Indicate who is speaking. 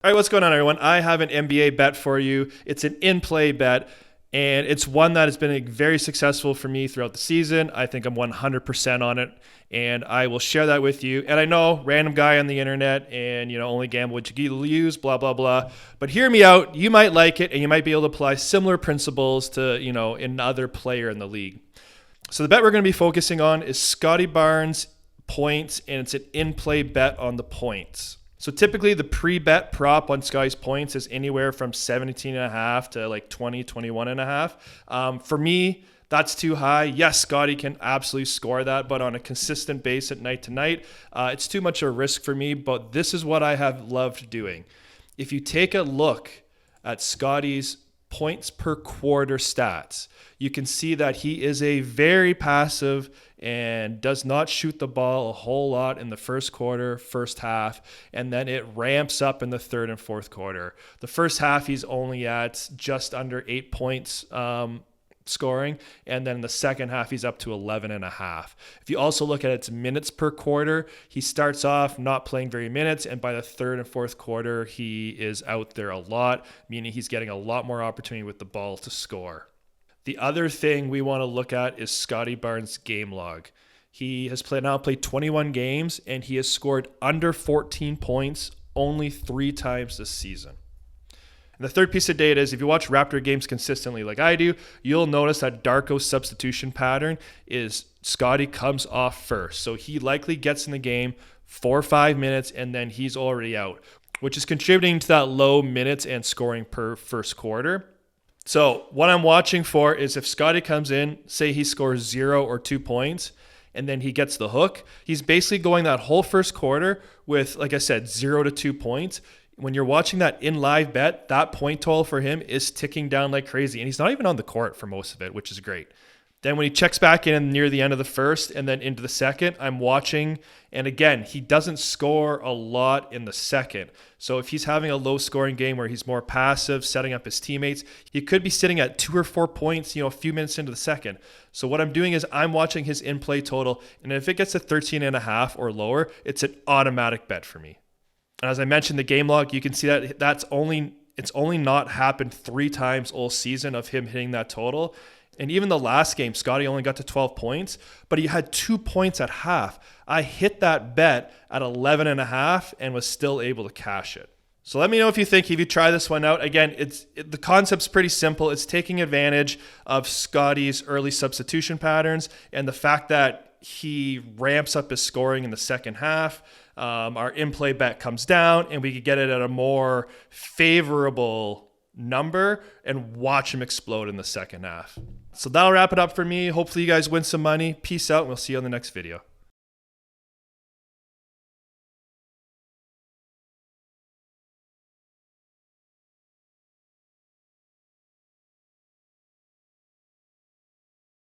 Speaker 1: All right, what's going on, everyone? I have an NBA bet for you. It's an in-play bet, and it's one that has been very successful for me throughout the season. I think I'm 100% on it, and I will share that with you. And I know, random guy on the internet, and only gamble what you use, blah blah blah. But hear me out. You might like it, and you might be able to apply similar principles to another player in the league. So the bet we're going to be focusing on is Scottie Barnes points, and it's an in-play bet on the points. So typically the pre-bet prop on Sky's points is anywhere from 17.5 to like 20, 21.5. For me, that's too high. Yes, Scottie can absolutely score that, but on a consistent basis night to night, it's too much a risk for me. But this is what I have loved doing. If you take a look at Scottie's points per quarter stats, you can see that he is a very passive and does not shoot the ball a whole lot in the first quarter, first half, and then it ramps up in the third and fourth quarter. The first half, he's only at just under 8 points scoring, and then in the second half, he's up to 11.5. If you also look at its minutes per quarter, he starts off not playing very minutes, and by the third and fourth quarter, he is out there a lot, meaning he's getting a lot more opportunity with the ball to score. The other thing we want to look at is Scottie Barnes' game log. He has now played 21 games, and he has scored under 14 points only 3 times this season. And the third piece of data is if you watch Raptor games consistently like I do, you'll notice that Darko's substitution pattern is Scottie comes off first. So he likely gets in the game 4 or 5 minutes, and then he's already out, which is contributing to that low minutes and scoring per first quarter. So what I'm watching for is if Scottie comes in, say he scores 0 or 2 points, and then he gets the hook, he's basically going that whole first quarter with, like I said, 0 to 2 points. When you're watching that in live bet, that point total for him is ticking down like crazy. And he's not even on the court for most of it, which is great. Then when he checks back in near the end of the first and then into the second, I'm watching. And again, he doesn't score a lot in the second. So if he's having a low scoring game where he's more passive, setting up his teammates, he could be sitting at 2 or 4 points, a few minutes into the second. So what I'm doing is I'm watching his in-play total. And if it gets to 13.5 or lower, it's an automatic bet for me. And as I mentioned, the game log, you can see that it's only not happened 3 times all season of him hitting that total. And even the last game, Scottie only got to 12 points, but he had 2 points at half. I hit that bet at 11.5 and was still able to cash it. So let me know if you try this one out. Again, the concept's pretty simple. It's taking advantage of Scottie's early substitution patterns and the fact that he ramps up his scoring in the second half. Our in-play bet comes down, and we could get it at a more favorable number and watch him explode in the second half. So that'll wrap it up for me. Hopefully you guys win some money. Peace out, and we'll see you on the next video.